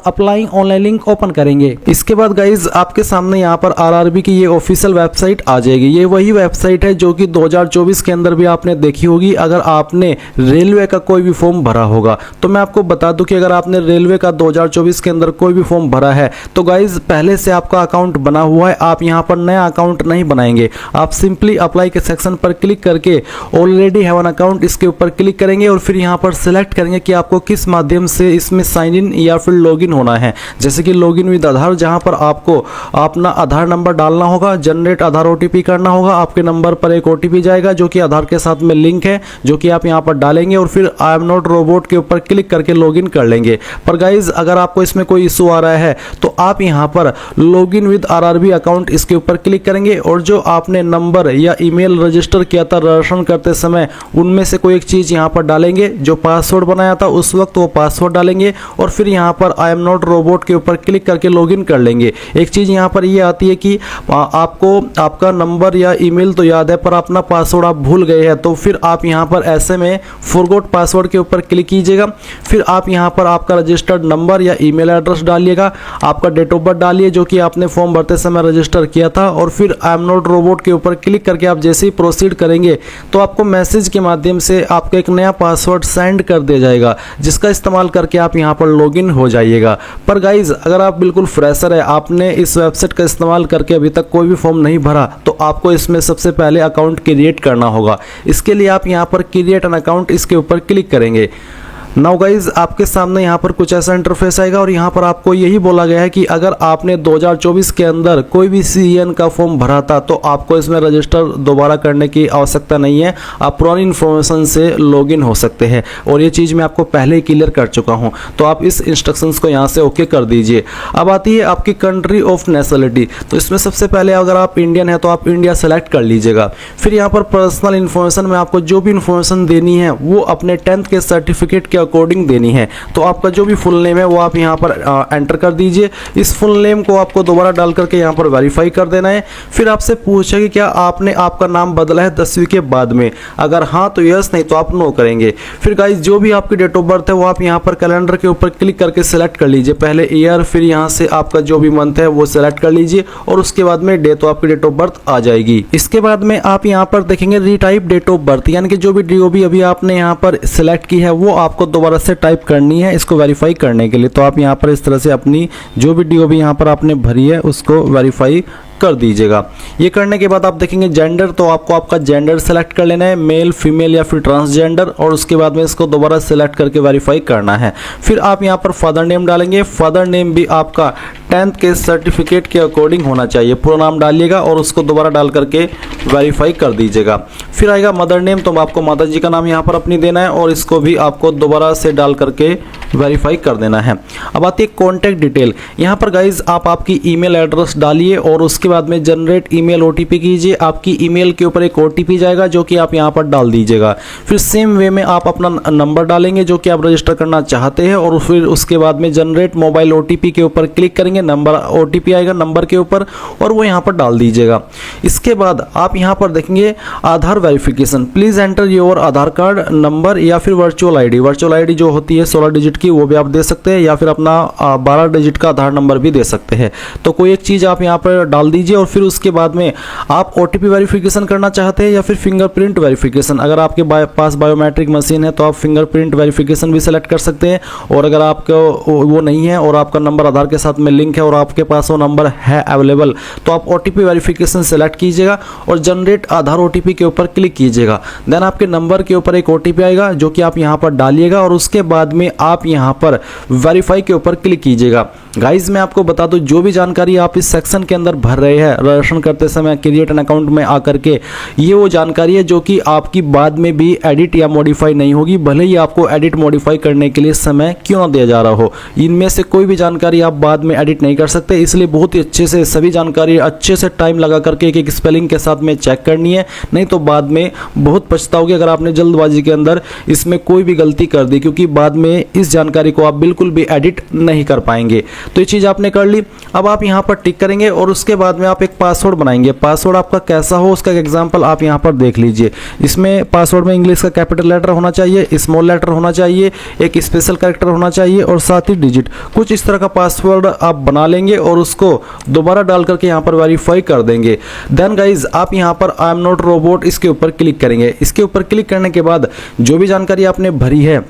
Applying online link open करेंगे। इसके बाद गाइज आपके सामने यहाँ पर आरआरबी की ये ऑफिशियल वेबसाइट आ जाएगी। ये वही वेबसाइट है जो कि 2024 के अंदर भी आपने देखी होगी अगर आपने रेलवे का कोई भी फॉर्म भरा होगा। तो मैं आपको बता दूं कि अगर आपने रेलवे का 2024 के अंदर कोई भी फॉर्म भरा है तो गाइज पहले से आपका अकाउंट बना हुआ है, आप यहाँ पर नया अकाउंट नहीं बनाएंगे। आप सिंपली अप्लाई के सेक्शन पर क्लिक करके ऑलरेडी हैव एन अकाउंट इसके ऊपर क्लिक करेंगे और फिर यहाँ पर सिलेक्ट करेंगे कि आपको किस माध्यम से इसमें साइन इन या फिर लॉगिन होना है। जैसे कि लॉगिन विद आधार, जहां पर आपको अपना आधार नंबर डालना होगा, जनरेट आधार ओटीपी करना होगा। आपके नंबर पर एक ओटीपी जाएगा जो कि आधार के साथ में लिंक है, जो कि आप यहां पर डालेंगे और फिर आई एम नॉट रोबोट के ऊपर क्लिक करके लॉगिन कर लेंगे। पर गाइज अगर आपको इसमें कोई इशू आ रहा है तो आप यहां पर लॉगिन विद आरआरबी अकाउंट इसके ऊपर क्लिक करेंगे और जो आपने नंबर या ईमेल रजिस्टर किया था रजिस्ट्रेशन करते समय उनमें से कोई एक चीज यहां पर डालेंगे। जो पासवर्ड बनाया था उस वक्त वो पासवर्ड डालेंगे और फिर यहां पर आई एम नॉट रोबोट के ऊपर क्लिक करके लॉगिन कर लेंगे। एक चीज यहां पर ये आती है कि आपको आपका नंबर या ईमेल तो याद है पर अपना पासवर्ड आप भूल गए हैं, तो फिर आप यहां पर ऐसे में फॉरगॉट पासवर्ड के ऊपर क्लिक कीजिएगा। फिर आप यहां पर आपका रजिस्टर्ड नंबर या ईमेल एड्रेस डालिएगा, आपका डेट ऑफ बर्थ डालिए जो कि आपने फॉर्म भरते समय रजिस्टर किया था और फिर आई एम नॉट रोबोट के ऊपर क्लिक करके आप जैसे ही प्रोसीड करेंगे तो आपको मैसेज के माध्यम से आपको एक नया पासवर्ड सेंड कर दिया जाएगा, जिसका इस्तेमाल करके आप यहां पर लॉगिन हो जाइएगा। पर गाइज अगर आप बिल्कुल फ्रेशर है, आपने इस वेबसाइट का इस्तेमाल करके अभी तक कोई भी फॉर्म नहीं भरा, तो आपको इसमें सबसे पहले अकाउंट क्रिएट करना होगा। इसके लिए आप यहां पर क्रिएट एन अकाउंट इसके ऊपर क्लिक करेंगे। नाउ गाइज आपके सामने यहाँ पर कुछ ऐसा इंटरफेस आएगा और यहाँ पर आपको यही बोला गया है कि अगर आपने 2024 के अंदर कोई भी सीएन का फॉर्म भरा था तो आपको इसमें रजिस्टर दोबारा करने की आवश्यकता नहीं है, आप पुरानी इन्फॉर्मेशन से लॉगिन हो सकते हैं और ये चीज़ मैं आपको पहले ही क्लियर कर चुका हूँ। तो आप इस इंस्ट्रक्शंस को यहाँ से ओके कर दीजिए। अब आती है आपकी कंट्री ऑफ नेशनलिटी। तो इसमें सबसे पहले अगर आप इंडियन है तो आप इंडिया सेलेक्ट कर लीजिएगा। फिर यहाँ पर पर्सनल इन्फॉर्मेशन में आपको जो भी इन्फॉर्मेशन देनी है वो अपने 10th के सर्टिफिकेट के अकॉर्डिंग देनी है। तो आपका जो भी फुल नेम है वो आप यहाँ पर एंटर कर दीजिए। इस फुल नेम को आपको दोबारा डाल करके यहाँ पर वेरीफाई कर देना है। फिर आपसे पूछेगा कि क्या आपने आपका नाम बदला है 10वीं के बाद में, अगर हाँ तो यस, नहीं तो आप नो करेंगे। फिर गाइस जो भी आपकी डेट ऑफ बर्थ है वो आप यहाँ पर कैलेंडर के ऊपर क्लिक करके सिलेक्ट कर लीजिए। पहले ईयर, फिर यहाँ से आपका जो भी मंथ है वो सिलेक्ट कर लीजिए और उसके बाद में डे, तो आपकी डेट ऑफ बर्थ आ जाएगी। इसके बाद में आप यहाँ पर देखेंगे रीटाइप डेट ऑफ बर्थ, यानी कि जो भी DOB अभी आपने यहाँ पर सिलेक्ट की है वो आपको दोबारा से टाइप करनी है इसको वेरीफाई करने के लिए। तो आप यहाँ पर इस तरह से अपनी जो भी DOB यहाँ पर आपने भरी है उसको वेरीफाई कर दीजिएगा। ये करने के बाद आप देखेंगे जेंडर, तो आपको आपका जेंडर सेलेक्ट कर लेना है, मेल, फीमेल या फिर ट्रांसजेंडर, और उसके बाद में इसको दोबारा सेलेक्ट करके वेरीफाई करना है। फिर आप यहाँ पर फादर नेम डालेंगे। फादर नेम भी आपका 10th के सर्टिफिकेट के अकॉर्डिंग होना चाहिए, पूरा नाम डालिएगा और उसको दोबारा डाल करके वेरीफाई कर दीजिएगा। फिर आएगा मदर नेम, तो आपको माता जी का नाम यहाँ पर अपनी देना है और इसको भी आपको दोबारा से डाल करके वेरीफाई कर देना है। अब आती है कॉन्टैक्ट डिटेल। यहाँ पर गाइज आप आपकी ईमेल एड्रेस डालिए और उसके बाद में जनरेट ईमेल OTP कीजिए। आपकी ईमेल के ऊपर एक OTP जाएगा जो कि आप यहाँ पर डाल दीजिएगा। फिर सेम वे में आप अपना नंबर डालेंगे जो कि आप रजिस्टर करना चाहते हैं और फिर उसके बाद में जनरेट मोबाइल OTP के ऊपर क्लिक करेंगे। नंबर OTP आएगा नंबर के ऊपर और वो यहाँ पर डाल दीजिएगा। इसके बाद आप यहाँ पर देखेंगे Aadhaar verification. Please enter your Aadhaar card number या फिर वर्चुअल आईडी। वर्चुअल आईडी जो होती है 16 डिजिट की वो भी आप दे सकते हैं या फिर अपना 12 डिजिट का आधार नंबर भी दे सकते हैं। तो कोई एक चीज़ आप यहाँ पर डाल दीजिए और फिर उसके बाद में आप OTP वेरिफिकेशन करना चाहते हैं या फिर फिंगरप्रिंट वेरिफिकेशन। अगर आपके पास बायोमेट्रिक मशीन है तो आप फिंगरप्रिंट वेरिफिकेशन भी सेलेक्ट कर सकते हैं, और अगर आपको वो नहीं है और आपका नंबर आधार के साथ में लिंक है और आपके पास वो नंबर है अवेलेबल तो आप OTP वेरिफिकेशन सेलेक्ट कीजिएगा और जनरेट आधार OTP के ऊपर क्लिक कीजिएगा। देन आपके नंबर के ऊपर एक OTP आएगा जो कि आप यहाँ पर डालिएगा और उसके बाद में आप यहाँ पर वेरीफाई के ऊपर क्लिक कीजिएगा। गाइज मैं आपको बता दूं जो भी जानकारी आप इस सेक्शन के अंदर भर रहे हैं रजिस्ट्रेशन करते समय क्रिएट एन अकाउंट में आकर के, ये वो जानकारी है जो कि आपकी बाद में भी एडिट या मॉडिफाई नहीं होगी, भले ही आपको एडिट मॉडिफाई करने के लिए समय क्यों ना दिया जा रहा हो। इनमें से कोई भी जानकारी आप बाद में एडिट नहीं कर सकते, इसलिए बहुत ही अच्छे से सभी जानकारी अच्छे से टाइम लगा करके एक एक स्पेलिंग के साथ में चेक करनी है, नहीं तो बाद में बहुत पछताओगे अगर आपने जल्दबाजी के अंदर इसमें कोई भी गलती कर दी, क्योंकि बाद में इस जानकारी को आप बिल्कुल भी एडिट नहीं कर पाएंगे। तो ये चीज़ आपने कर ली। अब आप यहाँ पर टिक करेंगे और उसके बाद में आप एक पासवर्ड बनाएंगे। पासवर्ड आपका कैसा हो उसका एग्जाम्पल आप यहाँ पर देख लीजिए। इसमें पासवर्ड में इंग्लिश का कैपिटल लेटर होना चाहिए, स्मॉल लेटर होना चाहिए, एक स्पेशल कैरेक्टर होना चाहिए और साथ ही डिजिट, कुछ इस तरह का पासवर्ड आप बना लेंगे और उसको दोबारा डाल करके यहाँ पर वेरीफाई कर देंगे। देन गाइज आप यहाँ पर आई एम नॉट रोबोट इसके ऊपर क्लिक करेंगे। इसके ऊपर क्लिक करने के बाद जो भी जानकारी आपने भरी है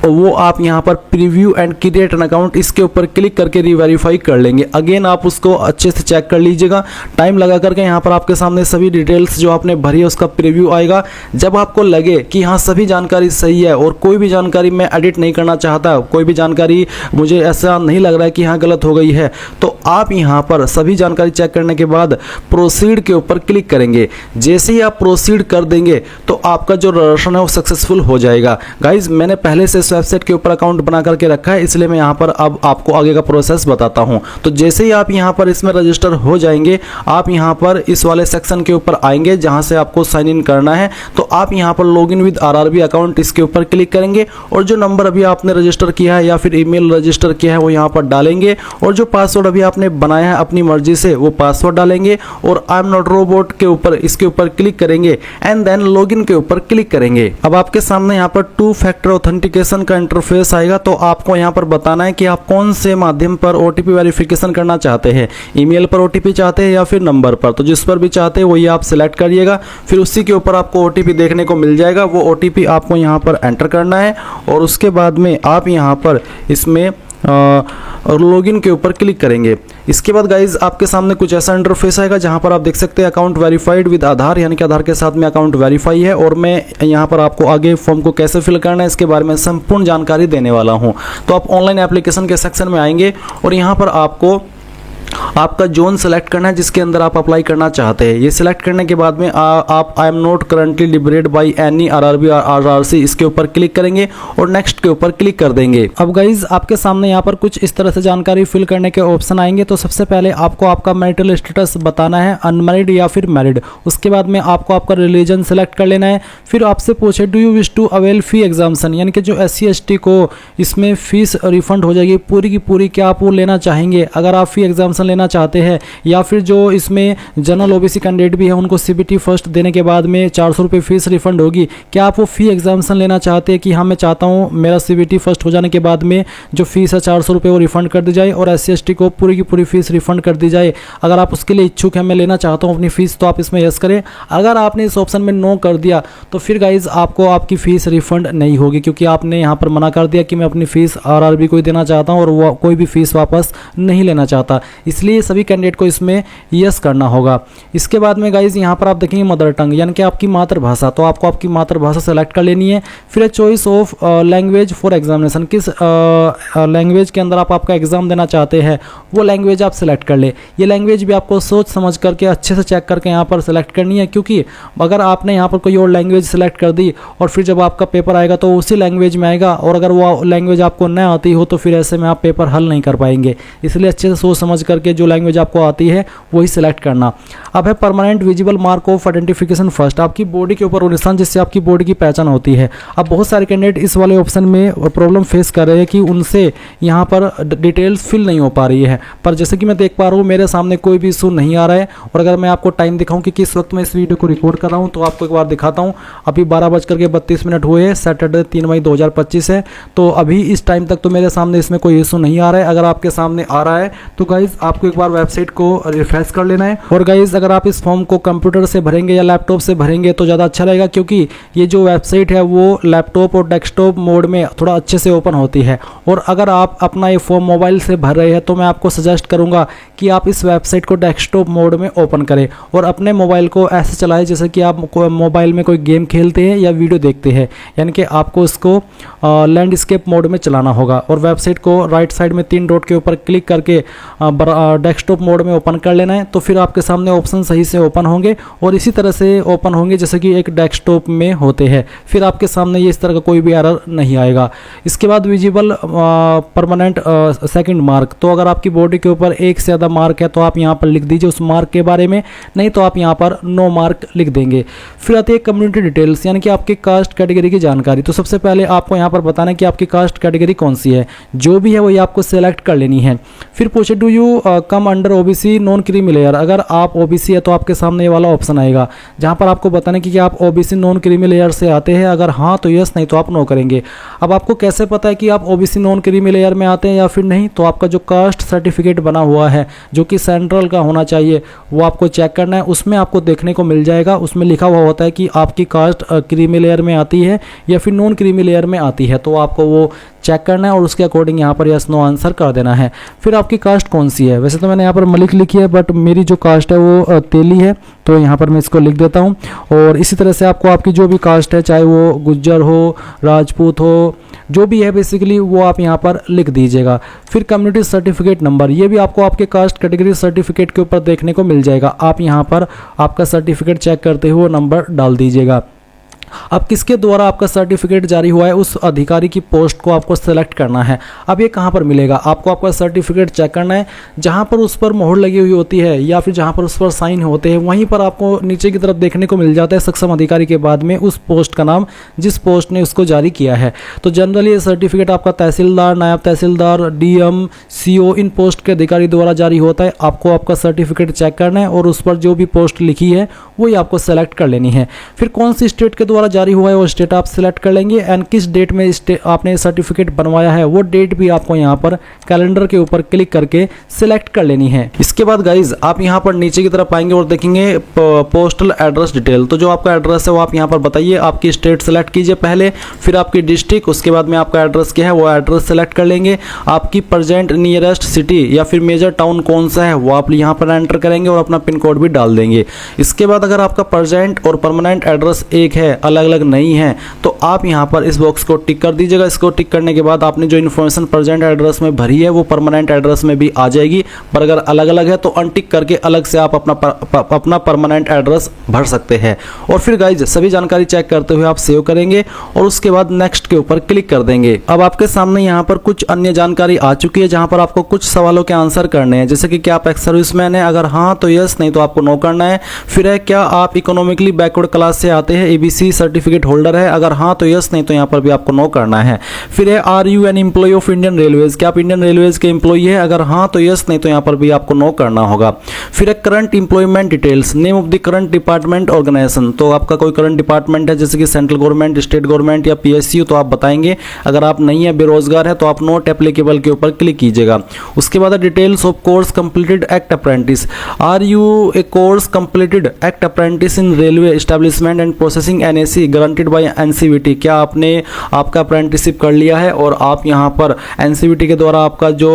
वो आप यहाँ पर preview and create an account इसके ऊपर क्लिक करके रीवेरीफाई कर लेंगे। अगेन आप उसको अच्छे से चेक कर लीजिएगा, टाइम लगा करके यहाँ पर आपके सामने सभी डिटेल्स जो आपने भरी है उसका प्रीव्यू आएगा। जब आपको लगे कि हाँ सभी जानकारी सही है और कोई भी जानकारी मैं एडिट नहीं करना चाहता, कोई भी जानकारी मुझे ऐसा नहीं लग रहा है कि हाँ गलत हो गई है, तो आप यहाँ पर सभी जानकारी चेक करने के बाद प्रोसीड के ऊपर क्लिक करेंगे। जैसे ही आप प्रोसीड कर देंगे तो आपका जो रजिस्ट्रेशन है वो सक्सेसफुल हो जाएगा। गाइज मैंने पहले इस वेबसाइट के ऊपर अकाउंट बना करके रखा है, इसलिए मैं यहाँ पर अब आपको आगे का प्रोसेस बताता हूँ। तो जैसे ही आप यहाँ पर इसमें रजिस्टर हो जाएंगे, आप यहाँ पर इस वाले सेक्शन के ऊपर आएंगे जहाँ से आपको साइन इन करना है। तो आप यहाँ पर लॉगिन विद आरआरबी अकाउंट इसके ऊपर क्लिक करेंगे और जो नंबर अभी आपने रजिस्टर किया है या फिर ईमेल रजिस्टर किया है वो यहाँ पर डालेंगे और जो पासवर्ड अभी आपने बनाया है अपनी मर्जी से वो पासवर्ड डालेंगे और आई एम नॉट रोबोट के ऊपर इसके ऊपर क्लिक करेंगे एंड देन लॉगिन के ऊपर क्लिक करेंगे। अब आपके सामने यहाँ पर 2 फैक्टर ऑथेंटिकेशन का इंटरफेस आएगा। तो आपको यहाँ पर बताना है कि आप कौन से माध्यम पर ओटीपी वेरिफिकेशन करना चाहते हैं, ईमेल पर ओटीपी चाहते हैं या फिर नंबर पर। तो जिस पर भी चाहते हैं वही आप सिलेक्ट करिएगा, फिर उसी के ऊपर आपको ओटीपी देखने को मिल जाएगा। वो ओटीपी आपको यहाँ पर एंटर करना है और उसके बाद में आप यहाँ पर इसमें और लॉगिन के ऊपर क्लिक करेंगे। इसके बाद गाइज आपके सामने कुछ ऐसा इंटरफेस आएगा जहां पर आप देख सकते हैं अकाउंट वेरीफाइड विद आधार, यानी कि आधार के साथ में अकाउंट वेरीफाई है। और मैं यहां पर आपको आगे फॉर्म को कैसे फिल करना है इसके बारे में संपूर्ण जानकारी देने वाला हूं। तो आप ऑनलाइन एप्लीकेशन के सेक्शन में आएंगे और यहां पर आपको आपका जोन सेलेक्ट करना है जिसके अंदर आप अप्लाई करना चाहते हैं। ये सिलेक्ट करने के बाद में आप I am not currently liberated by any RRB और आरआरसी इसके ऊपर क्लिक करेंगे और नेक्स्ट के ऊपर क्लिक कर देंगे। अब गाइज आपके सामने यहाँ पर कुछ इस तरह से जानकारी फिल करने के ऑप्शन आएंगे। तो सबसे पहले आपको आपका मैरिटल स्टेटस बताना है, अनमैरिड या फिर मैरिड। उसके बाद में आपको आपका रिलीजन सेलेक्ट कर लेना है। फिर आपसे पूछे do you wish to avail fee exemption, यानी कि जो SC ST को इसमें फीस रिफंड हो जाएगी पूरी की पूरी, क्या आप वो लेना चाहेंगे। अगर आप फी एग्जाम्शन लेना चाहते हैं या फिर जो इसमें जनरल OBC कैंडिडेट भी है उनको CBT फर्स्ट देने के बाद में 400 रुपये फीस रिफंड होगी, क्या आप वो फी एग्जाम्शन लेना चाहते हैं कि हाँ मैं चाहता हूँ मेरा CBT फर्स्ट हो जाने के बाद में जो फीस है 400 रुपये वो रिफंड कर दी जाए और SC ST को पूरी की पूरी फीस रिफंड कर दी जाए। अगर आप उसके लिए इच्छुक हैं, मैं लेना चाहता हूँ अपनी फीस, तो आप इसमें यस करें। अगर आपने इस ऑप्शन में नो कर दिया तो फिर गाइज आपको आपकी फ़ीस रिफंड नहीं होगी, क्योंकि आपने यहाँ पर मना कर दिया कि मैं अपनी फ़ीस RRB को ही देना चाहता हूँ और वो कोई भी फ़ीस वापस नहीं लेना चाहता। इसलिए सभी कैंडिडेट को इसमें यस करना होगा। इसके बाद में गाइज यहाँ पर आप देखेंगे मदर टंग, यानी कि आपकी मातृभाषा, तो आपको आपकी मातृभाषा सेलेक्ट कर लेनी है। फिर choice of language for examination, किस लैंग्वेज के अंदर आप आपका एग्जाम देना चाहते हैं वो लैंग्वेज आप सेलेक्ट कर ले। ये लैंग्वेज भी आपको सोच समझ करके अच्छे से चेक करके यहाँ पर सेलेक्ट करनी है, क्योंकि अगर आपने यहाँ पर कोई और लैंग्वेज सेलेक्ट कर दी और फिर जब आपका पेपर आएगा तो उसी लैंग्वेज में आएगा और अगर वो लैंग्वेज आपको न आती हो तो फिर ऐसे में आप पेपर हल नहीं कर पाएंगे। इसलिए अच्छे से सोच समझ करके जो लैंग्वेज आपको आती है वही सिलेक्ट करना। अब है permanent visible mark of identification first, आपकी बॉडी के ऊपर वो निशान जिससे आपकी बॉडी की पहचान होती है। अब बहुत सारे कैंडिडेट इस वाले ऑप्शन में प्रॉब्लम फेस कर रहे हैं कि उनसे यहाँ पर डिटेल्स फिल नहीं हो पा रही है, पर जैसे कि मैं देख पा रहा हूँ मेरे सामने कोई भी इशू नहीं आ रहा है। और अगर मैं आपको टाइम दिखाऊं कि किस वक्त मैं इस वीडियो को रिकॉर्ड कर रहा हूँ तो आपको एक बार दिखाता हूँ। अभी 12:32 हुए हैं, सैटरडे 3 मई 2025 है। तो अभी इस टाइम तक तो मेरे सामने इसमें कोई इशू नहीं आ रहा है। अगर आपके सामने आ रहा है तो गाइज आपको एक बार वेबसाइट को रिफ्रेश कर लेना है। और गाइज अगर आप इस फॉर्म को कंप्यूटर से भरेंगे या लैपटॉप से भरेंगे तो ज़्यादा अच्छा रहेगा, क्योंकि ये जो वेबसाइट है वो लैपटॉप और डेस्कटॉप मोड में थोड़ा अच्छे से ओपन होती है। और अगर आप अपना ये फॉर्म मोबाइल से भर रहे हैं तो मैं आपको सजेस्ट करूंगा कि आप इस वेबसाइट को डेस्कटॉप मोड में ओपन करें और अपने मोबाइल को ऐसे चलाएं जैसे कि आप मोबाइल में कोई गेम खेलते हैं या वीडियो देखते हैं, यानी कि आपको इसको लैंडस्केप मोड में चलाना होगा। और वेबसाइट को राइट साइड में 3 डॉट के ऊपर क्लिक करके डेस्कटॉप मोड में ओपन कर लेना है। तो फिर आपके सामने ऑप्शन सही से ओपन होंगे और इसी तरह से ओपन होंगे जैसे कि एक डेस्कटॉप में होते हैं। फिर आपके सामने ये इस तरह का कोई भी एरर नहीं आएगा। इसके बाद विजिबल परमानेंट सेकंड मार्क, तो अगर आपकी बॉडी के ऊपर एक से ज़्यादा मार्क है तो आप यहाँ पर लिख दीजिए उस मार्क के बारे में, नहीं तो आप यहाँ पर नो मार्क लिख देंगे। फिर आती है कम्युनिटी डिटेल्स, यानी कि आपकी कास्ट कैटेगरी की जानकारी। तो सबसे पहले आपको यहाँ पर बताना है कि आपकी कास्ट कैटेगरी कौन सी है, जो भी है वही आपको सेलेक्ट कर लेनी है। फिर पूछे do you come under OBC non creamy layer, अगर आप ओबीसी है तो आपके सामने ये वाला ऑप्शन आएगा जहाँ पर आपको बताना है कि आप ओबीसी नॉन क्रीमी लेयर से आते हैं, अगर हाँ तो यस, नहीं तो आप नो करेंगे। अब आपको कैसे पता है कि आप ओबीसी नॉन क्रीमी लेयर में आते हैं या फिर नहीं, तो आपका जो कास्ट सर्टिफिकेट बना हुआ है जो कि सेंट्रल का होना चाहिए वो आपको चेक करना है। उसमें आपको देखने को मिल जाएगा, उसमें लिखा हुआ होता है कि आपकी कास्ट क्रीमी लेयर में आती है या फिर नॉन क्रीमी लेयर में आती है, तो आपको वो चेक करना है और उसके अकॉर्डिंग यहाँ पर यस नो आंसर कर देना है। फिर आपकी कास्ट कौन सी है, वैसे तो मैंने यहाँ पर मलिक लिखी है बट मेरी जो कास्ट है वो तेली है, तो यहाँ पर मैं इसको लिख देता हूँ। और इसी तरह से आपको आपकी जो भी कास्ट है, चाहे वो गुज्जर हो, राजपूत हो, जो भी है बेसिकली वो आप यहाँ पर लिख दीजिएगा। फिर कम्युनिटी सर्टिफिकेट नंबर, ये भी आपको आपके कास्ट कैटेगरी सर्टिफिकेट के ऊपर देखने को मिल जाएगा। आप यहाँ पर आपका सर्टिफिकेट चेक करते हुए नंबर डाल दीजिएगा। अब किसके द्वारा आपका सर्टिफिकेट जारी हुआ है उस अधिकारी की पोस्ट को आपको सेलेक्ट करना है। अब ये कहाँ पर मिलेगा, आपको आपका सर्टिफिकेट चेक करना है, जहाँ पर उस पर मोहर लगी हुई होती है या फिर जहाँ पर उस पर साइन होते हैं वहीं पर आपको नीचे की तरफ देखने को मिल जाता है सक्षम अधिकारी के बाद में उस पोस्ट का नाम जिस पोस्ट ने उसको जारी किया है। तो जनरली ये सर्टिफिकेट आपका तहसीलदार, नायब तहसीलदार, डीएम, सीओ इन पोस्ट के अधिकारी द्वारा जारी होता है। आपको आपका सर्टिफिकेट चेक करना है और उस पर जो भी पोस्ट लिखी है वही आपको सेलेक्ट कर लेनी है। फिर कौन सी स्टेट के द्वारा जारी हुआ है वो स्टेट आप सिलेक्ट कर लेंगे एंड किस डेट में आपने सर्टिफिकेट बनवाया है वो डेट भी आपको यहाँ पर कैलेंडर के ऊपर क्लिक करके सिलेक्ट कर लेनी है। इसके बाद गाइज आप यहाँ पर नीचे की तरफ आएंगे और देखेंगे पोस्टल एड्रेस डिटेल। तो जो आपका एड्रेस है वो आप यहाँ पर बताइए, आपकी स्टेट सेलेक्ट कीजिए पहले, फिर आपकी डिस्ट्रिक्ट, उसके बाद में आपका एड्रेस क्या है वो एड्रेस सेलेक्ट कर लेंगे। आपकी प्रेजेंट नियरेस्ट सिटी या फिर मेजर टाउन कौन सा है वो आप यहाँ पर एंटर करेंगे और अपना पिन कोड भी डाल देंगे। इसके बाद अगर आपका प्रेजेंट और परमानेंट एड्रेस एक है, अलग अलग नहीं है, तो आप यहाँ पर इस बॉक्स को टिक कर दीजिएगा। इसको टिक करने के बाद आपने जो इन्फॉर्मेशन प्रेजेंट एड्रेस में भरी है वो परमानेंट एड्रेस में भी आ जाएगी, पर अगर अलग अलग है तो अनटिक करके अलग से आप अपना परमानेंट एड्रेस भर सकते हैं। और फिर गाइज सभी जानकारी चेक करते हुए आप सेव करेंगे और उसके बाद नेक्स्ट के ऊपर क्लिक कर देंगे। अब आपके सामने यहाँ पर कुछ अन्य जानकारी आ चुकी है जहाँ पर आपको कुछ सवालों के आंसर करने हैं, जैसे कि क्या आप एक्स सर्विसमैन है, अगर हाँ तो यस, नहीं तो आपको नो करना है। फिर है क्या आप इकोनॉमिकली बैकवर्ड क्लास से आते हैं, एबीसी सर्टिफिकेट होल्डर है, अगर हाँ तो यस, नहीं तो यहाँ पर भी आपको नो करना है। फिर है are you an employ of Indian railways, क्या आप इंडियन रेलवेज के एम्प्लॉय है, अगर हाँ तो यस, नहीं तो यहाँ पर भी आपको नो करना होगा। फिर है current employment details, name of the current department organisation, तो आपका कोई करंट डिपार्टमेंट है जैसे कि सेंट्रल गवर्नमेंट, स्टेट गवर्नमेंट या पीएसयू तो आप बताएंगे, अगर आप नहीं है बेरोजगार है तो आप नॉट एप्लीकेबल के ऊपर क्लिक कीजिएगा। उसके बाद details of course completed act apprentice, are you a course completed act apprentice in railway establishment and processing NAC guaranteed by NCVT, क्या आपने आपका अप्रेंटिसशिप कर लिया है और आप यहाँ पर एनसीवीटी के द्वारा आपका जो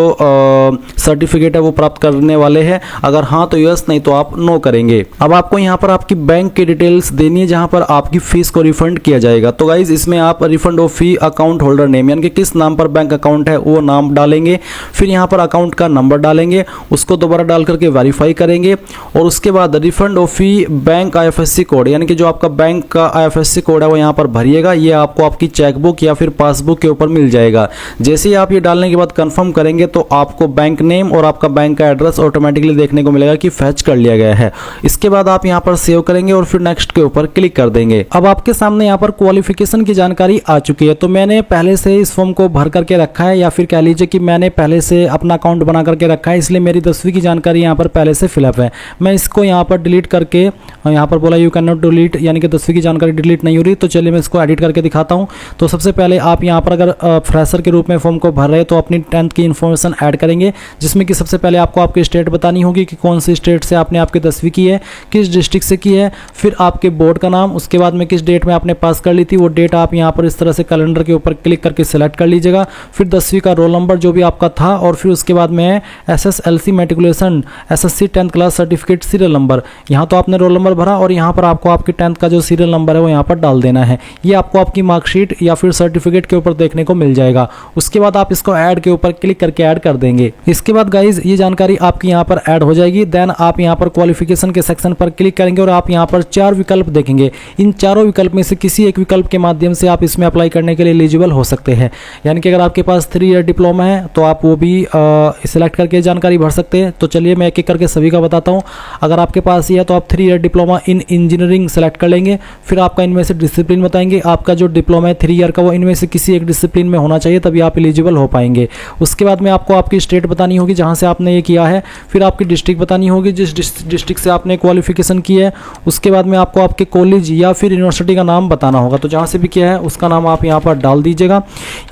सर्टिफिकेट है वो प्राप्त करने वाले हैं, अगर हाँ तो यस, नहीं तो आप नो करेंगे। अब आपको यहाँ पर आपकी बैंक की डिटेल्स देनी है जहाँ पर आपकी फीस को रिफंड किया जाएगा। तो गाइज इसमें आप refund of fee account holder name, यानी कि किस नाम पर बैंक अकाउंट है वो नाम डालेंगे, फिर यहाँ पर अकाउंट का नंबर डालेंगे, उसको दोबारा डाल करके वेरीफाई करेंगे और उसके बाद refund of fee bank IFSC code, यानी कि जो आपका बैंक का आईएफएससी कोड है वो यहाँ पर भरिएगा, ये आपको आपकी चेकबुक या फिर पासबुक के ऊपर मिल जाएगा। जैसे ही आप ये डालने के बाद कंफर्म करेंगे तो आपको बैंक नेम और आपका बैंक का एड्रेस ऑटोमेटिकली देखने को मिलेगा कि फैच कर लिया गया है। इसके बाद आप यहाँ पर सेव करेंगे और फिर नेक्स्ट के ऊपर क्लिक कर देंगे। अब आपके सामने यहाँ पर क्वालिफिकेशन की जानकारी आ चुकी है। तो मैंने पहले से इस फॉर्म को भर करके रखा है या फिर कह लीजिए कि मैंने पहले से अपना अकाउंट बना करके रखा है, इसलिए मेरी 10वीं की जानकारी यहाँ पर पहले से फिलअप है। मैं इसको यहाँ पर डिलीट करके, यहाँ पर बोला यू कैन नॉट डिलीट, यानी कि 10वीं की जानकारी डिलीट नहीं हो रही, तो चलिए मैं इसको एडिट करके दिखाता हूँ। तो सबसे पहले आप यहाँ पर अगर फ्रेशर के रूप में फॉर्म को भर रहे हैं तो अपनी 10th की इन्फॉर्मेशन ऐड करेंगे, जिसमें कि सबसे पहले आपको आपकी स्टेट बतानी होगी कि कौन सी स्टेट से आपने आपकी 10वीं की है, किस डिस्ट्रिक्ट से की है, फिर आपके बोर्ड का नाम, उसके बाद में किस डेट में आपने पास कर ली थी वो डेट आप यहाँ पर इस तरह से कैलेंडर के ऊपर क्लिक करके सिलेक्ट कर लीजिएगा, फिर 10वीं का रोल नंबर जो भी आपका था, और फिर उसके बाद में SSLC matriculation SSC 10th class certificate serial number, यहाँ तो आपने रोल नंबर भरा और यहाँ पर आपको आपकी 10th का जो सीरियल नंबर है वो यहाँ यहाँ पर डाल देना है। ये आपको आपकी मार्कशीट या फिर सर्टिफिकेट के ऊपर देखने को मिल जाएगा। उसके बाद आप इसको ऐड के ऊपर क्लिक करके ऐड कर देंगे। इसके बाद गाइज ये जानकारी आपकी यहाँ पर ऐड हो जाएगी। देन आप यहाँ पर क्वालिफिकेशन के सेक्शन पर क्लिक करेंगे और आप यहाँ पर 4 विकल्प देखेंगे। इन चारों विकल्प में से किसी एक विकल्प के माध्यम से आप इसमें अप्लाई करने के लिए एलिजिबल हो सकते हैं। यानी कि अगर आपके पास 3 ईयर डिप्लोमा है तो आप वो भी सिलेक्ट करके जानकारी भर सकते हैं। तो चलिए मैं एक एक करके सभी का बताता हूँ। अगर आपके पास ये है तो आप 3 year diploma in engineering select कर लेंगे। फिर आपका इनमें से डिसिप्लिन बताएंगे। आपका जो डिप्लोमा है 3 ईयर का वो इनमें से किसी एक डिसिप्लिन में होना चाहिए, तभी आप एलिजिबल हो पाएंगे। उसके बाद में आपको आपकी स्टेट बतानी होगी जहाँ से आपने ये किया है। फिर आपकी डिस्ट्रिक्ट बतानी होगी जिस डिस्ट्रिक्ट से आपने क्वालिफिकेशन की है। उसके बाद में आपको आपके कॉलेज या फिर यूनिवर्सिटी का नाम बताना होगा। तो जहाँ से भी किया है उसका नाम आप यहाँ पर डाल दीजिएगा।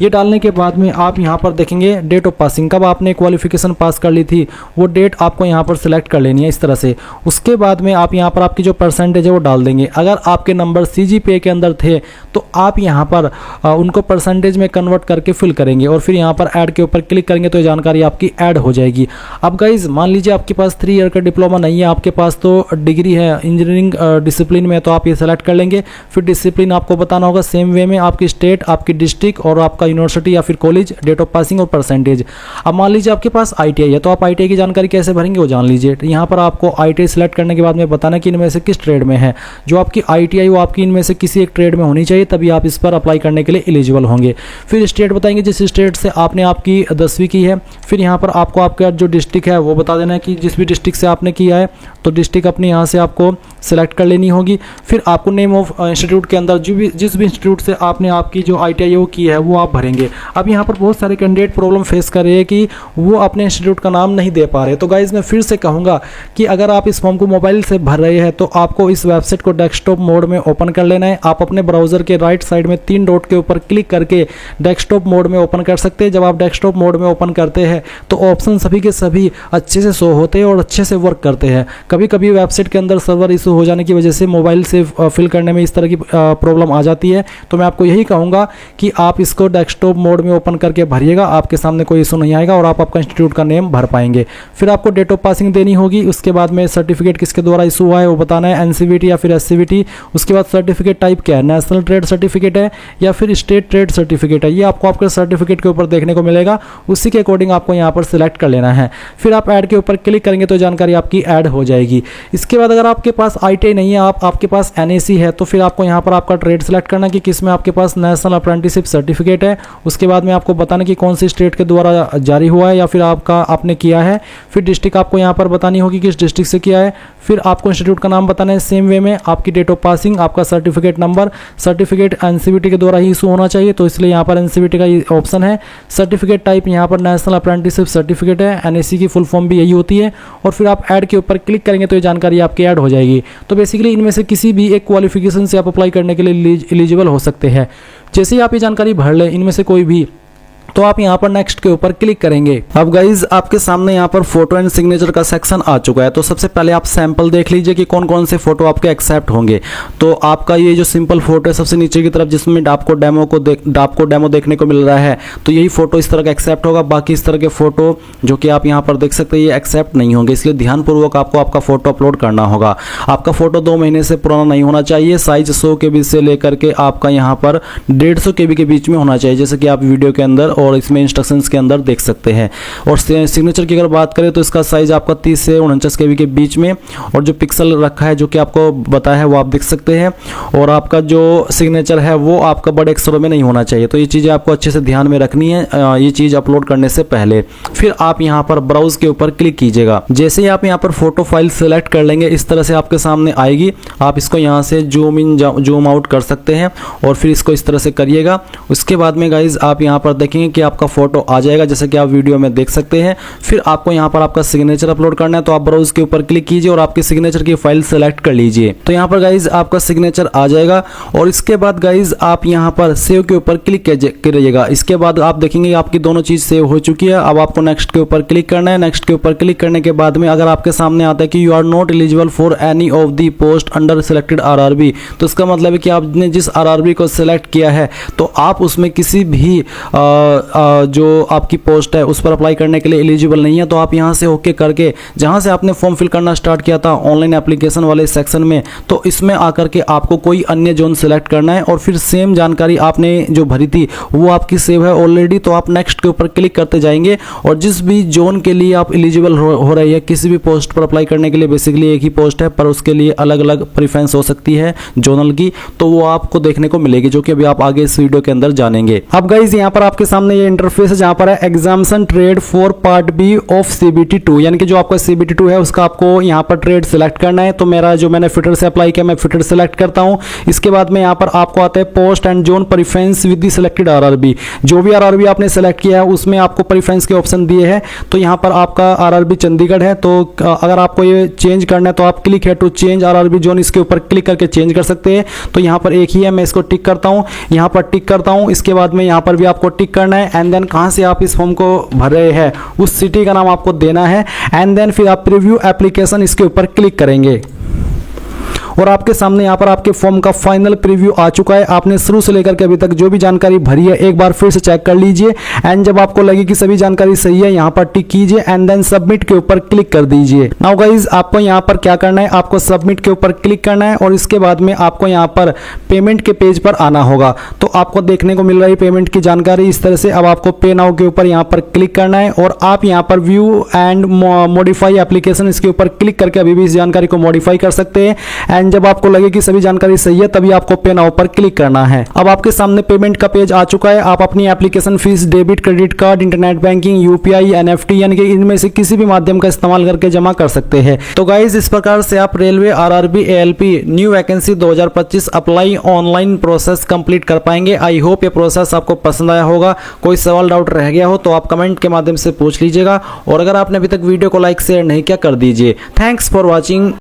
ये डालने के बाद में आप यहाँ पर देखेंगे डेट ऑफ पासिंग, कब आपने क्वालिफिकेशन पास कर ली थी वो डेट आपको यहाँ पर सिलेक्ट कर लेनी है इस तरह से। उसके बाद में आप यहाँ पर आपकी जो परसेंटेज है वो डाल देंगे। अगर आपके नंबर CGPA के अंदर थे तो आप यहाँ पर उनको परसेंटेज में कन्वर्ट करके फिल करेंगे और फिर यहाँ पर ऐड के ऊपर क्लिक करेंगे तो ये जानकारी आपकी ऐड हो जाएगी। अब गाइज मान लीजिए आपके पास 3 ईयर का डिप्लोमा नहीं है, आपके पास तो डिग्री है इंजीनियरिंग डिसिप्लिन में, तो आप ये सेलेक्ट कर लेंगे। फिर डिसिप्लिन आपको बताना होगा सेम वे में, आपकी स्टेट, आपकी डिस्ट्रिक्ट और आपका यूनिवर्सिटी या फिर कॉलेज, डेट ऑफ पासिंग और परसेंटेज। अब मान लीजिए आपके पास ITI है तो आप ITI की जानकारी कैसे भरेंगे वो जान लीजिए। यहाँ पर आपको ITI सेलेक्ट करने के बाद में बताना कि इनमें से किस ट्रेड में है। जो आपकी ITI वो आपकी इनमें से किसी एक ट्रेड में होनी चाहिए, तभी आप इस पर अप्लाई करने के लिए एलिजिबल होंगे। फिर स्टेट बताएंगे जिस स्टेट से आपने आपकी 10वीं की है। फिर यहाँ पर आपको आपका जो डिस्ट्रिक्ट है वो बता देना है कि जिस भी डिस्ट्रिक्ट से आपने किया है तो डिस्ट्रिक्ट अपनी यहाँ से आपको सेलेक्ट कर लेनी होगी। फिर आपको नेम ऑफ इंस्टीट्यूट के अंदर जिस भी इंस्टीट्यूट से आपने आपकी जो ITI वो की है वो आप भरेंगे। अब यहाँ पर बहुत सारे कैंडिडेट प्रॉब्लम फेस कर रहे हैं कि वो अपने इंस्टीट्यूट का नाम नहीं दे पा रहे। तो गाइज मैं फिर से कहूँगा कि अगर आप इस फॉर्म को मोबाइल से भर रहे हैं तो आपको इस वेबसाइट को डेस्कटॉप मोड में ओपन कर लेना है। आप अपने ब्राउजर के राइट साइड में 3 डॉट के ऊपर क्लिक करके डेस्कटॉप मोड में ओपन कर सकते हैं। जब आप डेस्कटॉप मोड में ओपन करते हैं तो ऑप्शन सभी के सभी अच्छे से शो होते हैं और अच्छे से वर्क करते हैं। कभी कभी वेबसाइट के अंदर सर्वर इशू हो जाने की वजह से मोबाइल से फिल करने में इस तरह की प्रॉब्लम आ जाती है। तो मैं आपको यही कहूँगा कि आप इसको डेस्कटॉप मोड में ओपन करके भरिएगा, आपके सामने कोई इशू नहीं आएगा और आप आपका इंस्टीट्यूट का नेम भर पाएंगे। फिर आपको डेट ऑफ पासिंग देनी होगी। उसके बाद में सर्टिफिकेट किसके द्वारा इशू हुआ है वो बताना है, NCVT या फिर SCVT। उसके बाद सर्टिफिकेट टाइप क्या है, नेशनल ट्रेड सर्टिफिकेट है या फिर स्टेट ट्रेड सर्टिफिकेट है, ये आपको आपके सर्टिफिकेट के ऊपर देखने को मिलेगा। उसी के अकॉर्डिंग आपको यहाँ पर सिलेक्ट कर लेना है। फिर आप ऐड के ऊपर क्लिक करेंगे तो जानकारी आपकी ऐड हो जाएगी। इसके बाद अगर आपके पास ITI नहीं है, आपके पास NAC है, तो फिर आपको यहाँ पर आपका ट्रेड सेलेक्ट करना कि किस में आपके पास नेशनल अप्रेंटिसशिप सर्टिफिकेट है। उसके बाद में आपको बताना कि कौन सी स्टेट के द्वारा जारी हुआ है या फिर आपने किया है। फिर डिस्ट्रिक्ट आपको यहाँ पर बतानी होगी किस डिस्ट्रिक्ट से किया है। फिर आपको इंस्टीट्यूट का नाम बताना है सेम वे में, आपकी डेट ऑफ पासिंग, आपका सर्टिफिकेट नंबर। सर्टिफिकेट NCVT के द्वारा ही इशू होना चाहिए तो इसलिए यहाँ पर NCVT का ऑप्शन है। सर्टिफिकेट टाइप यहाँ पर नेशनल अप्रेंटिसशिप सर्टिफिकेट है, NAC की फुल फॉर्म भी यही होती है। और फिर आप ऐड के ऊपर क्लिक करेंगे तो ये जानकारी आपकी ऐड हो जाएगी। तो बेसिकली इनमें से किसी भी एक क्वालिफिकेशन से आप अप्लाई करने के लिए एलिजिबल हो सकते हैं। जैसे ही आप ये जानकारी भर लें इनमें से कोई भी, तो आप यहाँ पर नेक्स्ट के ऊपर क्लिक करेंगे। अब गाइज आपके सामने यहाँ पर फोटो एंड सिग्नेचर का सेक्शन आ चुका है। तो सबसे पहले आप सैंपल देख लीजिए कि कौन कौन से फोटो आपके एक्सेप्ट होंगे। तो आपका ये जो सिंपल फोटो है सबसे नीचे की तरफ जिसमें आपको डेमो देखने को मिल रहा है, तो यही फोटो इस तरह का एक्सेप्ट होगा। बाकी इस तरह के फोटो जो कि आप यहाँ पर देख सकते हैं ये एक्सेप्ट नहीं होंगे, इसलिए ध्यानपूर्वक आपको आपका फोटो अपलोड करना होगा। आपका फोटो 2 महीने से पुराना नहीं होना चाहिए। साइज 100 KB से लेकर के आपका यहाँ पर 150 KB के बीच में होना चाहिए, जैसे कि आप वीडियो के अंदर और इसमें इंस्ट्रक्शंस के अंदर देख सकते हैं। और सिग्नेचर की अगर बात करें तो इसका साइज आपका 30 से 49 KB के बीच में, और जो पिक्सल रखा है जो कि आपको बताया है वो आप देख सकते हैं। और आपका जो सिग्नेचर है वो आपका बड़े अक्षरों में नहीं होना चाहिए। तो ये चीज़ें आपको अच्छे से ध्यान में रखनी है ये चीज़ अपलोड करने से पहले। फिर आप यहाँ पर ब्राउज के ऊपर क्लिक कीजिएगा। जैसे ही आप यहाँ पर फोटो फाइल सेलेक्ट कर लेंगे इस तरह से आपके सामने आएगी। आप इसको यहाँ से जूम इन जूम आउट कर सकते हैं और फिर इसको इस तरह से करिएगा। उसके बाद में गाइज आप यहाँ पर देखेंगे कि आपका फोटो आ जाएगा जैसे कि आप वीडियो में देख सकते हैं। फिर आपको यहाँ पर आपका सिग्नेचर अपलोड करना है, तो आप ब्राउज के ऊपर क्लिक कीजिए और आपके सिग्नेचर की फाइल सेलेक्ट कर लीजिए। तो यहाँ पर गाइज आपका सिग्नेचर आ जाएगा और इसके बाद गाइज आप यहाँ पर सेव के ऊपर क्लिक करिएगा। इसके बाद आप देखेंगे आपकी दोनों चीज सेव हो चुकी है। अब आपको नेक्स्ट के ऊपर क्लिक करना है। नेक्स्ट के ऊपर क्लिक करने के बाद में अगर आपके सामने आता है कि you are not eligible for any of the post under selected RRB, तो इसका मतलब है कि आपने जिस RRB को सिलेक्ट किया है तो आप उसमें किसी भी जो आपकी पोस्ट है उस पर अप्लाई करने के लिए एलिजिबल नहीं है, तो आप यहाँ से ओके करके जहाँ से आपने फॉर्म फिल करना स्टार्ट किया था ऑनलाइन एप्लीकेशन वाले सेक्शन में, तो इसमें आकर के आपको कोई अन्य जोन सेलेक्ट करना है और फिर सेम जानकारी आपने जो भरी थी वो आपकी सेव है ऑलरेडी, तो आप नेक्स्ट के ऊपर क्लिक करते जाएंगे और जिस भी जोन के लिए आप एलिजिबल हो रही है, किसी भी पोस्ट पर अप्लाई करने के लिए बेसिकली एक ही पोस्ट है पर उसके लिए अलग अलग प्रेफरेंस हो सकती है जोनल की, तो वो आपको देखने को मिलेगी, जो कि अभी आप आगे इस वीडियो के अंदर जानेंगे। अब गाइस यहाँ पर आपके सामने ये इंटरफेस है जहाँ पर है examination trade for part B of CBT 2, यानी कि जो आपका CBT 2 है उसका आपको यहाँ पर ट्रेड सेलेक्ट करना है। तो मेरा जो मैंने फिटर से अप्लाई किया, मैं फिटर सेलेक्ट करता हूँ। इसके बाद में यहाँ पर आपको आता है post and zone preference with the selected RRB, जो भी RRB आपने सेलेक्ट किया है उसमें आपको प्रेफरेंस के ऑप्शन दिए हैं। तो यहाँ पर आपका RRB चंडीगढ़ है, तो अगर आपको ये चेंज करना है तो आप क्लिक है टू चेंज RRB जोन, इसके ऊपर क्लिक करके चेंज कर सकते हैं। तो यहाँ पर एक ही है, मैं इसको टिक करता हूँ, यहाँ पर टिक करता हूँ। इसके बाद में यहाँ पर भी आपको टिक करना है एंड देन कहाँ से आप इस फॉर्म को भर रहे हैं उस सिटी का नाम आपको देना है एंड देन फिर आप प्रीव्यू एप्लीकेशन इसके ऊपर क्लिक करेंगे और आपके सामने यहाँ पर आपके फॉर्म का फाइनल प्रीव्यू आ चुका है। आपने शुरू से लेकर के अभी तक जो भी जानकारी भरी है एक बार फिर से चेक कर लीजिए एंड जब आपको लगे कि सभी जानकारी सही है यहाँ पर टिक कीजिए एंड देन सबमिट के ऊपर क्लिक कर दीजिए। नाउ गाइज आपको यहाँ पर क्या करना है, आपको सबमिट के ऊपर क्लिक करना है और इसके बाद में आपको यहाँ पर पेमेंट के पेज पर आना होगा। तो आपको देखने को मिल रही है पेमेंट की जानकारी इस तरह से। अब आपको पे नाउ के ऊपर यहाँ पर क्लिक करना है और आप यहाँ पर व्यू एंड मॉडिफाई एप्लीकेशन इसके ऊपर क्लिक करके अभी भी इस जानकारी को मॉडिफाई कर सकते हैं एंड जब आपको लगे कि सभी जानकारी सही है तभी आपको पे नाउ पर क्लिक करना है। अब आपके सामने पेमेंट का पेज आ चुका है। आप अपनी application fees debit, credit card, internet banking, UPI, NFT यानी कि इनमें से किसी भी माध्यम का इस्तेमाल करके जमा कर सकते हैं। तो गाइज इस प्रकार से आप railway RRB ALP new vacancy 2025 apply online process complete कर पाएंगे। आई होप ये प्रोसेस आपको पसंद आया होगा। कोई सवाल डाउट रह गया हो तो आप कमेंट के माध्यम से पूछ लीजिएगा और अगर आपने अभी तक वीडियो को लाइक शेयर नहीं किया कर दीजिए। Thanks for watching.